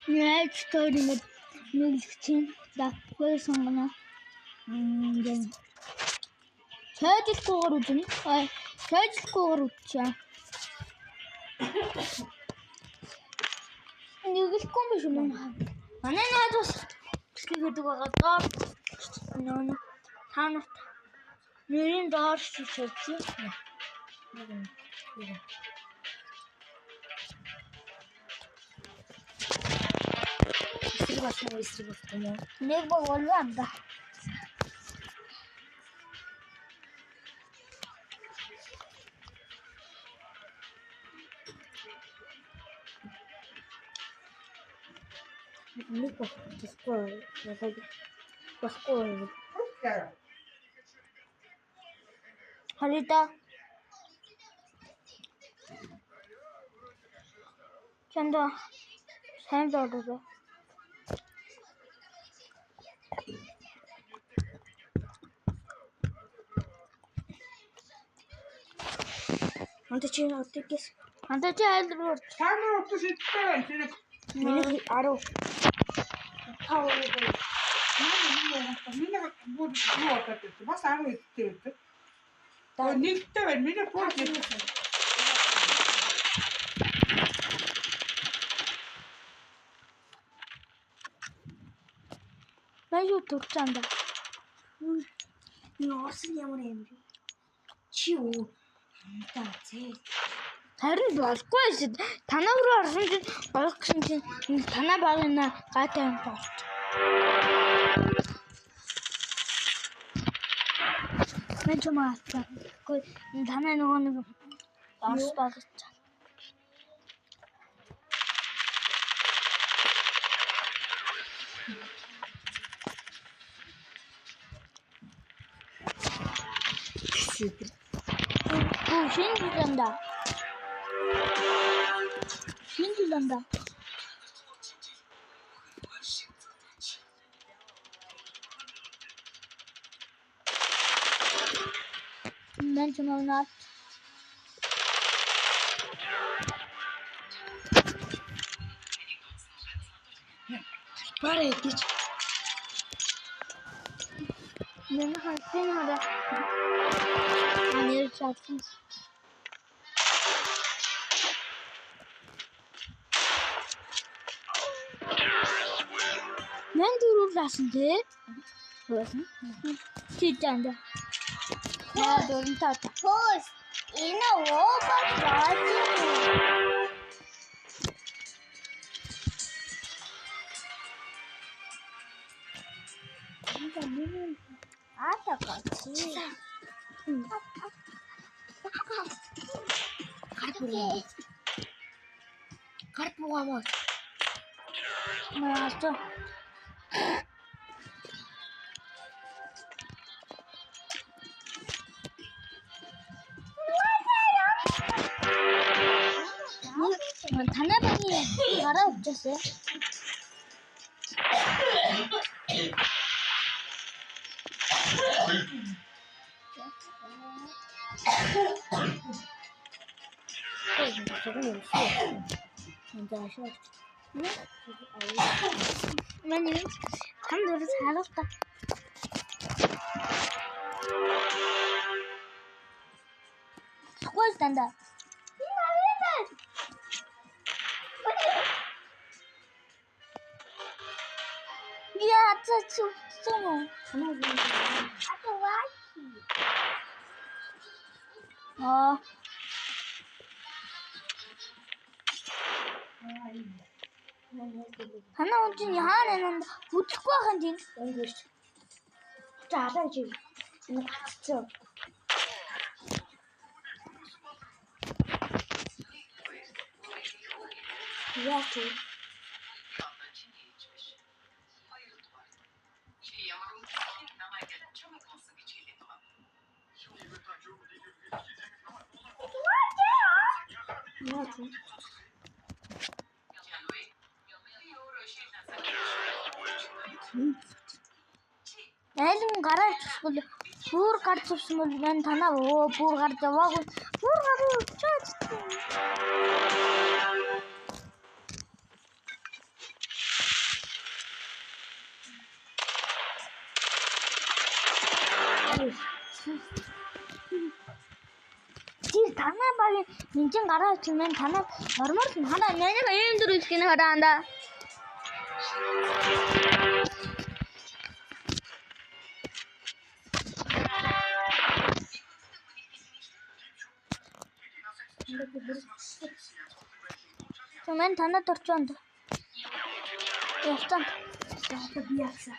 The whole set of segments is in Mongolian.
Яаж тойрны мэдлэгчийн дагхай сонгоно. Цайжлахгүйгээр үзнэ. Цайжлахгүйгээр үтчээ. Нэгэлэхгүй биш юм. Манай найзаас гэдэг байгаа доор нөө та нарт нэрийн доор шилжүүлсэн. Эсрэг болсон юм. Нэг баг болоо да. Нэг баг болохгүй. Халида. Чанда сайн дуудаа. Антачи отгис. Антачи айлруу. Чамаа утас идсэн. Тэр Миний 10. таа. Миний бүр юу отод. Бас 10 идсэн үү? Та нэгтэй байна. Миний бүр идсэн. Баяу турчанда. Яасан ямар юм бэ? Чи юу? Таацээ. Харин болохгүй шүү. Танаа руу орсон чинь болох гэсэн чинь танаа багына гайтай юм болж. Мен чамаа аагүй танаа нөгөө нэг орс багч. Шинжиланда. Мен чамаа Барай гэж. Мен хатсан хада. Анир чатсан. Мен дөрөвлөсөн тий. Хөөсөн. Читанда. Яа дөрөнтаа. Хөөс энэ уугаж байна. Карт бугамаа. Маасто. Танай багийн гараа өвчөөсэй. Мани хамдурс халуурта. Сквозь танда. Я цацу суму. А. Хана унтин яана нанд бүтлэхгүй байх юм тийм. Ингэж. Таалаа чи. Энэ гаццаа. Яа чи. Айлын гараа чусгал бүр гарч ирсэн бол мен танаа бүр гарч яваагүй бүр гараа уучаад. Чи танай багийн нинжин гараа чимэн танай нормал хана нэнэг ийм дөрөв скин хараанда. Чимэн танай дөрчөнд. Ястан. Яата би яасан.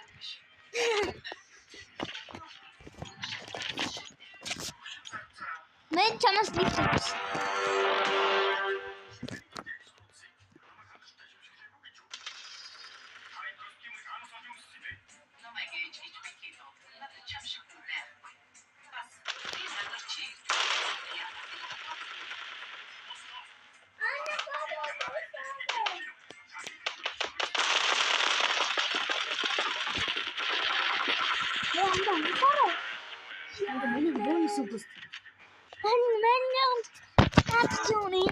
Мен чамаас нэг ч. Миний бонус өгс. Ань мен яг тачууны.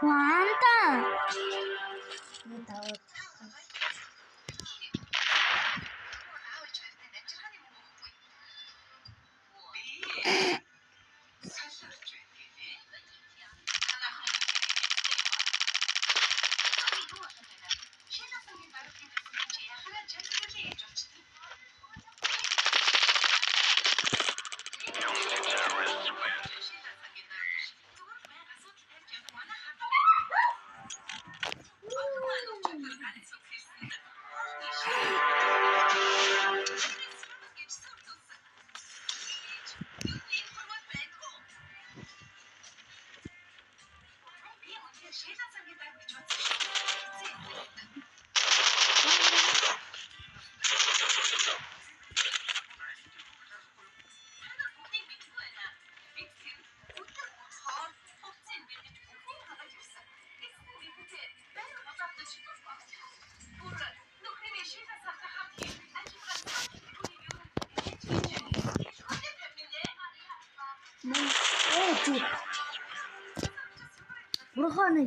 Ванта. Бурханы.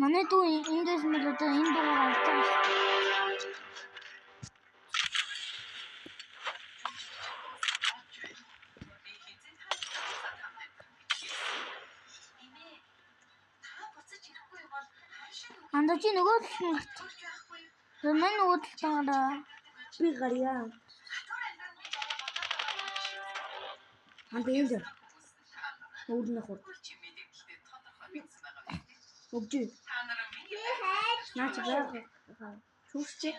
Манай дүү эндээс мэл одоо энэ дуугаар авчихсан. Анда чи нөгөө талын гарт. Манай нөгөө талын гараа. Би гарья. Анда энэ. Өөрнөх хурд. Өгдөө. Наач байгаа. Шүүсчээ.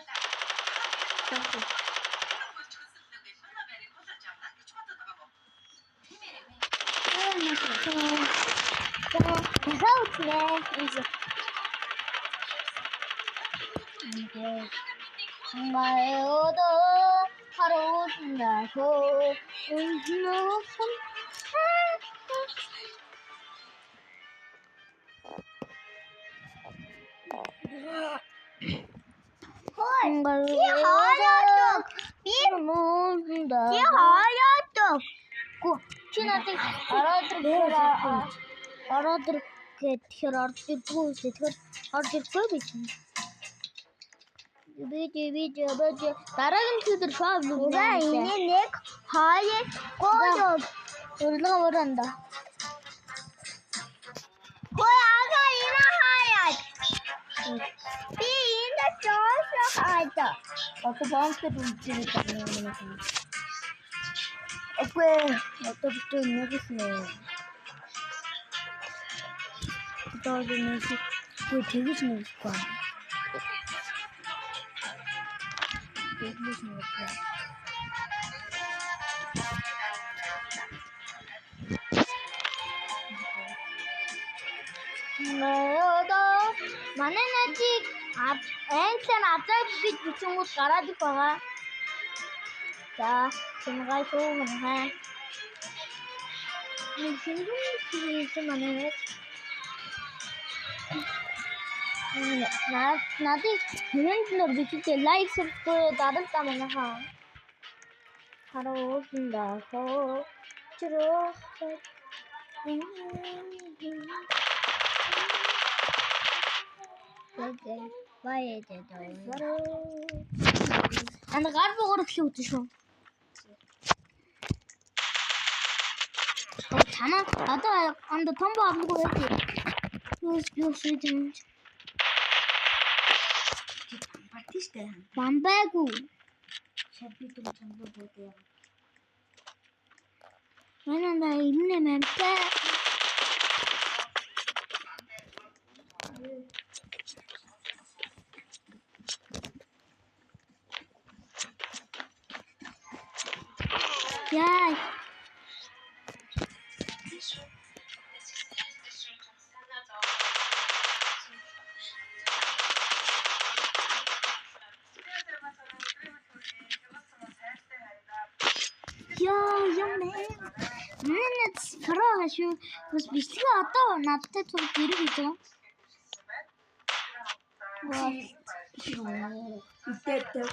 ngayodo harusnako unnohum 하얗다. 하얗다. чинаатыг ороод тэгэхээр орж ирдгүй тэгэхээр орж ирдгүй би чинь би дараагийн өдөр шоу 우리가 이제 내 하얘 꺼져. урилга уранда 아가 이나 하얗. 비 인자 저서 하얗다. aku bangkit untuk tanya aku betul nervous nih kita udah nasi gue tinggi nih kan tinggi nih kan mana nasi engsen aja bit cungut kara di bawah 자, 지금까지 소문해. 나도 그냥 비키게 라이크 subscribe 따뜻하면 하. 하러 온다고 주로. 오케이. Ана гар богор эхлэх үү шүү. Танаа одоо анда том баамгүй байти. Юу шийдэн. Батиштэй. Бамбайгүй. Шабит юм чамд бодоо. Манайда инне мэмтэй. Яй. Минут караашгүй бас бичлэг одоо надтай цуг гэрэг гэж байна. Үтээтэй.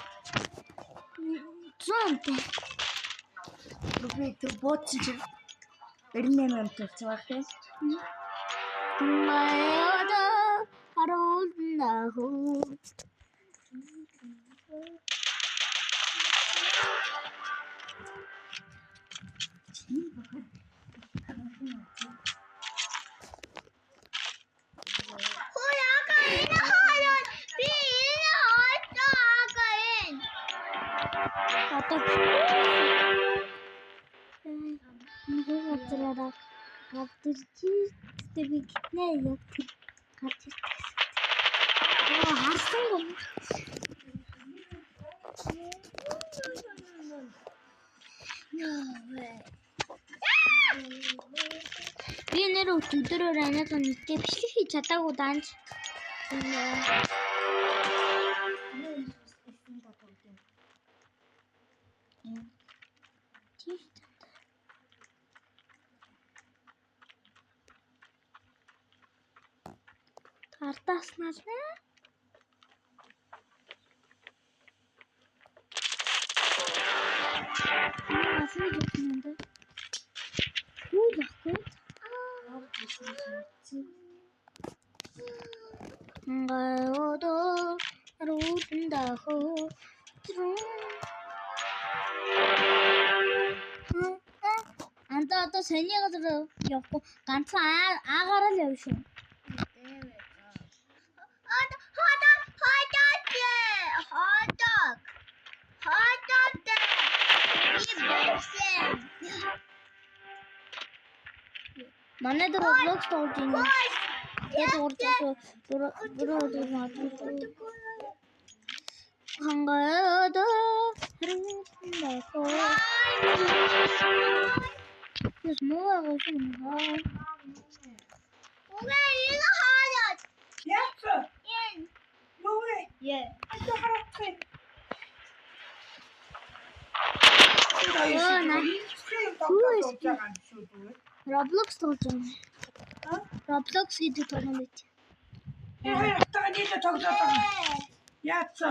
Зонтэй. Руби тэр бооцсон чи 98 амт болцсон тийм. Маяда харуулнаа. Би нэр өчигдөрөөр анаад нэгтэй бичлэг хийж чадаагүй данж. Артаснаас нэ. Асуу юм. Юу яахгүй? Ngayodo ruundaho. Анда одоо саний газар явахгүй ганцхан аагаараа л явж шүү. Манай дээр Roblox тоглож байна. Тэгээд Хангаада Dis mooi als een haal. Яаца? Юу вэ? Yeah. Ачаа харахгүй. Roblox тоглож байна. Roblox гэдэг тоглоом байт. Яа, таны л тоглож байгаа. Яаца?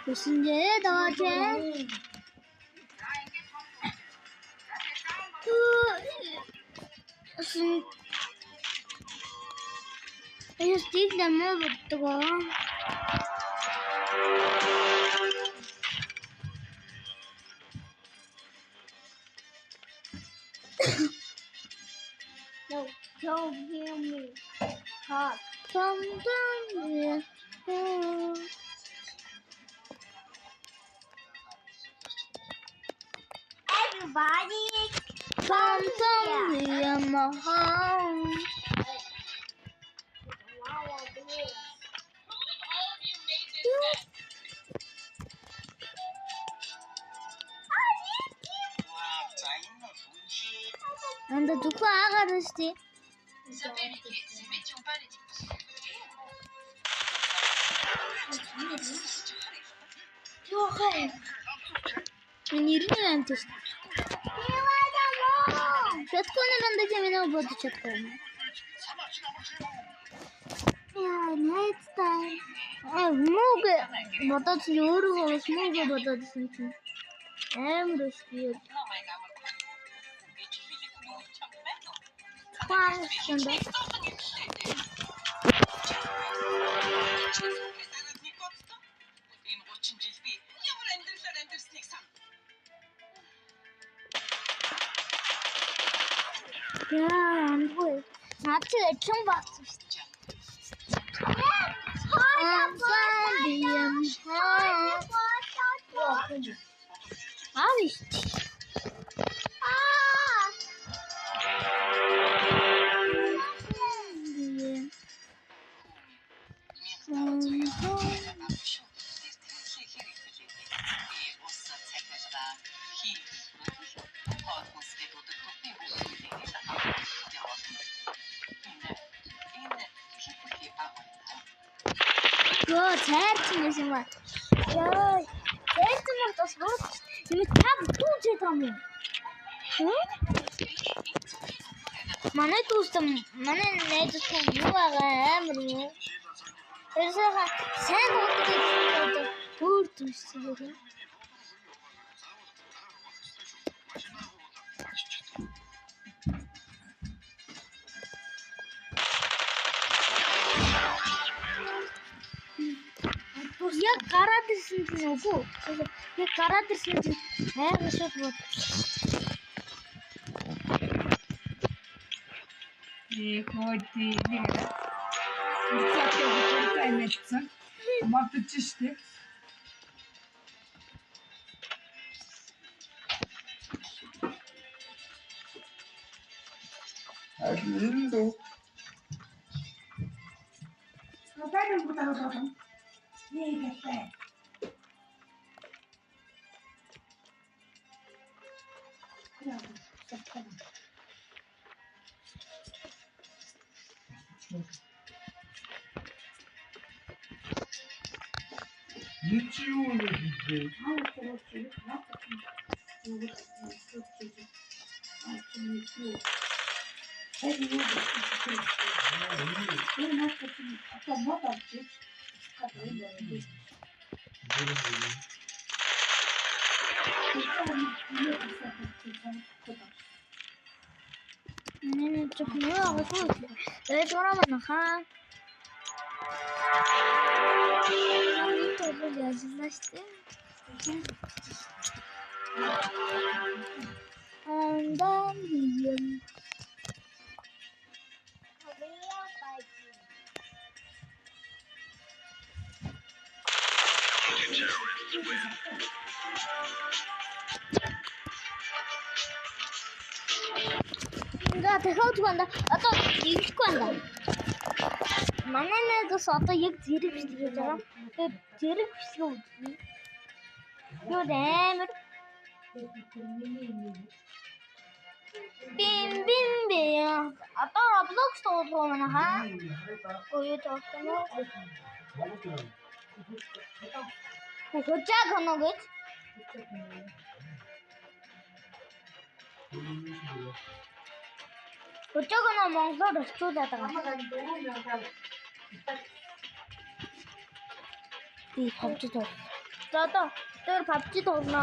무슨 일 너한테? 무슨 이거 스틱 너무 뜨거. No, don't hear me. Talk. something Everybody, something in my home. Anda tuku agarasti. Sapere che se metti un pane di Йохай. Нэрний амтс. Шатконоор андаж минь бодож чадахгүй. Яа, найцтай. Мог бодож өөрөө мог бодожсэн чинь. Амар өсгий. Хваалсан да. Яа, андгүй. Наад чи эцэн багсан шүү дээ. Гоо цайрчин гэсэн юм. Яа, цайрчин бол бас руу. Юу тав дүүжээд юм уу? Манай дүүстэн манай найзтай юу байгаа амар юу? Тэрсээ сайн ууддаг өөр дүүстэй гэх. Яг гараад ирсэн чинь үгүй. Яг гараад ирсэн чинь хайр шууд бод. Хоти нэг. Үгүй таймцсан. Мартаж штэ. Алиндо. Наталя будаа. Яагаад? Ничего не видит. Nee, toch nu al goed. Weet waarom we nog gaan? Niet over deze lijst. En dan hier. Да, ты хоть ванда, а то их ванда. Манай найдас одоо яг зэрэг бичлэж байгаа. Тэгээд зэрэг бичлээ үзье. Юу нээр. Бим бия. Одоо Roblox тоглох юм аа. Ой, тоглох юм. Хөчөөг хоногч. Хөчөөг нь Монголоор орчуулад байгаа. Би PUBG тоглоо. За одоо тэр PUBG тоглоно.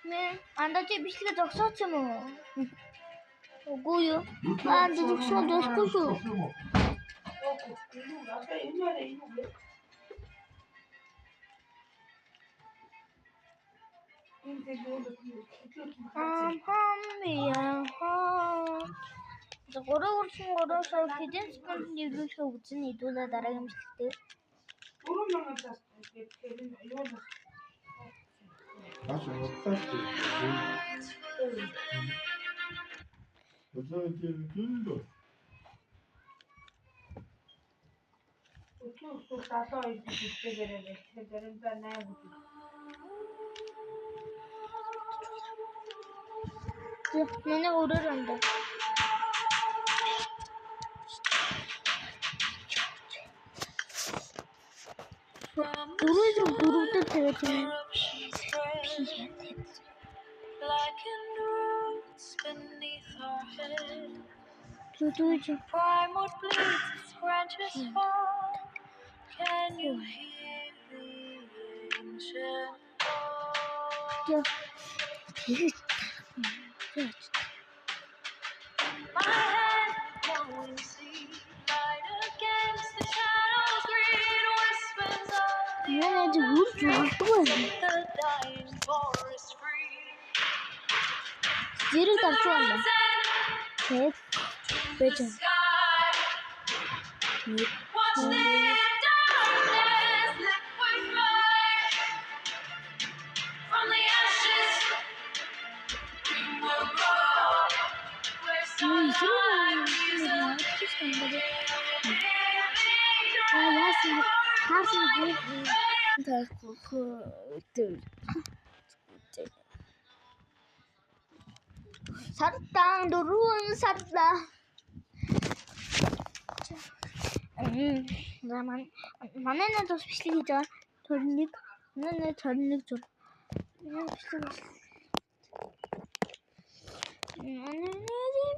Мэ андаж бичлэг зогсооч юм уу? Үгүй юу. Андаж зогсоод байхгүй шүү. Гурван сая хэдэн секунд нэглүүлэх үзэн хэдүүлээ дараагийн бичлэгтээ. 4,000 тас гэдэг юу вэ? Бааш оттаастай. Өчигдөр тийм. Өчигдөр талаа идчихээрээ заримдаа 8 хүч. Манай өөрөөр андаа. дөрөвдөр тэгээд like a roots beneath our head. Дөрөвдөр Prime would bleed, its branches fall. Can you hear the ancient call? My hand glowing sea, light against the shadows, green whispers of the the dying forest free. Зэрэг давж байна. Тэгээд бэж. Sky, watch the darkness, liquid fire. From the ashes, we will grow. Where sunlight is a Сартан дөрвөн сарда. Манай нэг бас бичлэг хийж байгаа. 21 манай 21 зур. Манай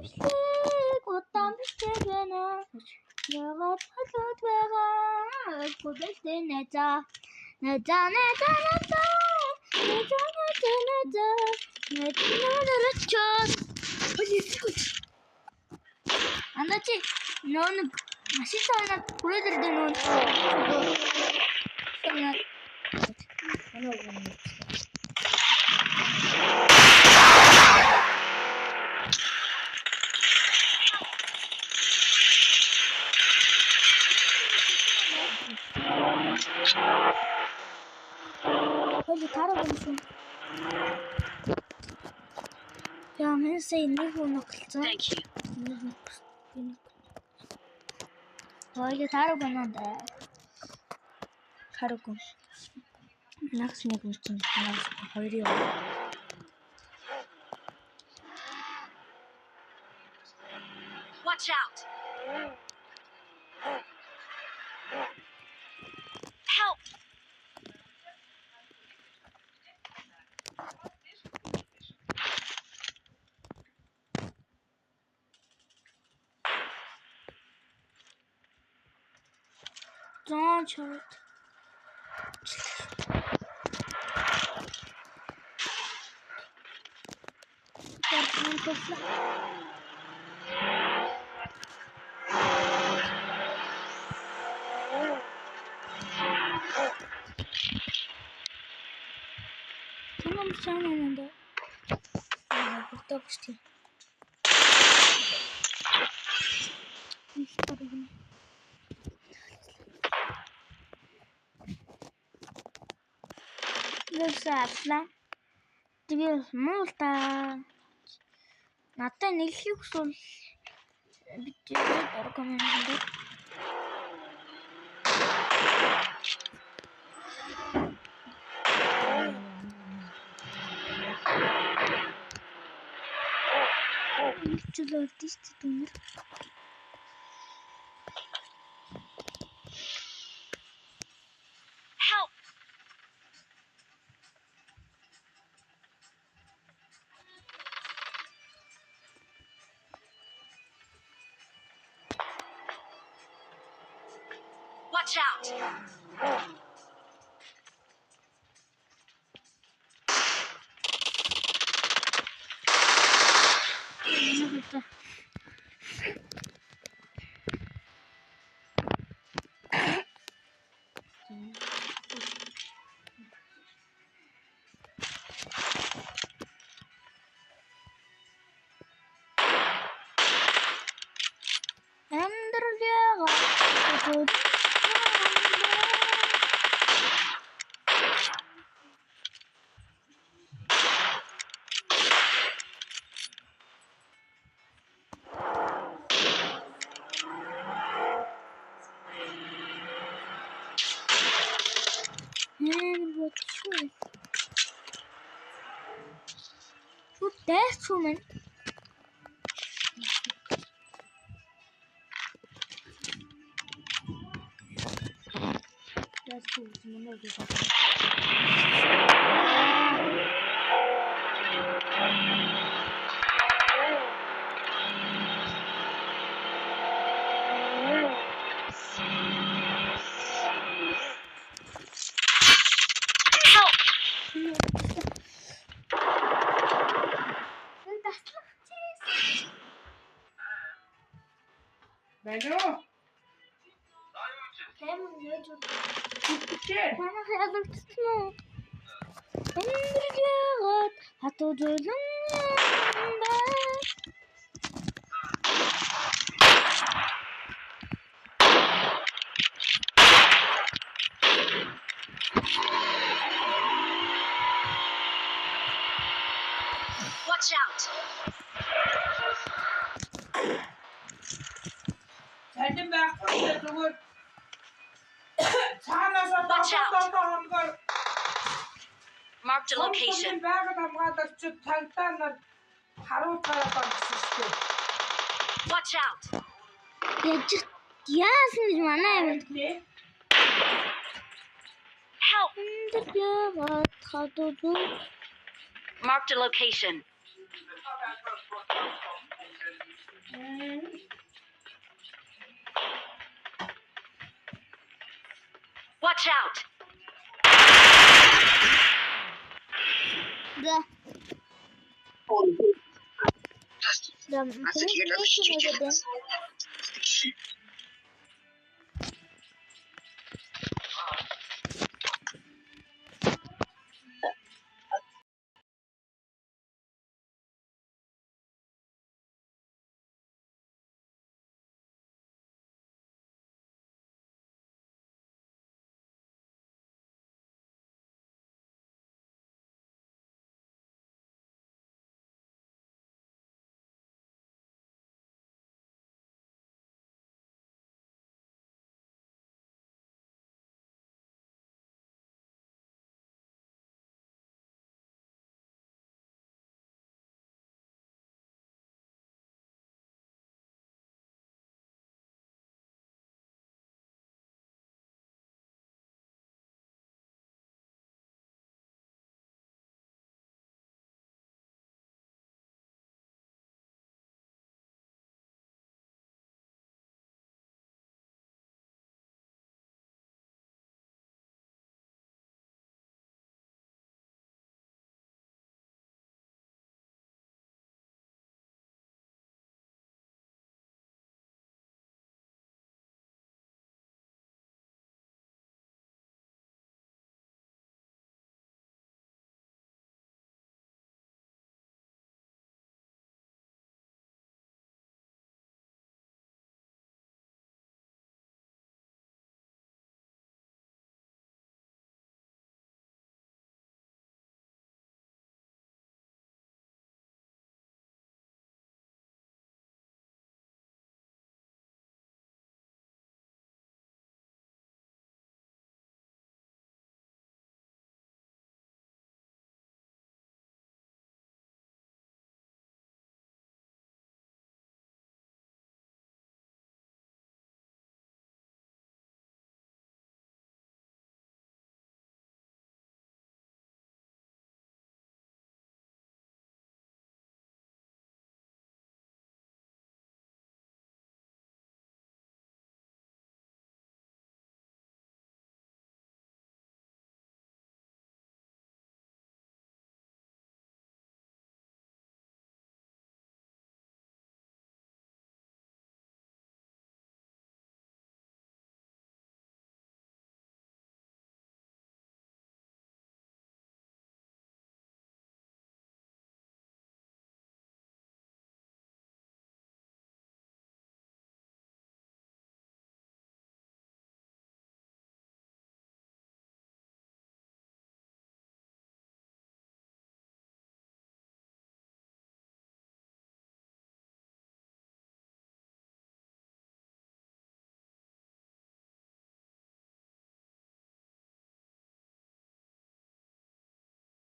бичлэг. Удаан бичлэг байна. Ягаад хатад байгаа? Бүдэлтэй нэза. Аначи нон машин тана хүрээлэр дэ нон. Холи тарагсан. Яа мен сая нэг өнөглцөө. Холи тарагсан. Хараггүй. Нагс нэг үнцэн. Нагс хоёрын. Watch out! Help! Don't shoot. Tamam sen önünde. Burada başlayayım. Гэсэплэ. Тэгээд муулта. Надад нэглэх хүсвэл бидээ дөркомэнд. Чулуу артист дүнэр. Help! Watch out! That's woman. Яаж түүх юм бэ гэж. Байна уу? Тэм нэж Чи Манай хязгаарчсан уу? Эндэргээд хатуу зөөлөн бай. Watch out! салин байхгүй зүгээр цаанаас Watch out. хоногор Marked a location. байгаад хамгаалах чи тагтаа нар харуул гараад байна шүү дээ. Watch out! Яасан гэж манай юм. Help! Эндэргээд хатуу зөөлөн. Marked a location. Watch out! Да. Да. Masakit ang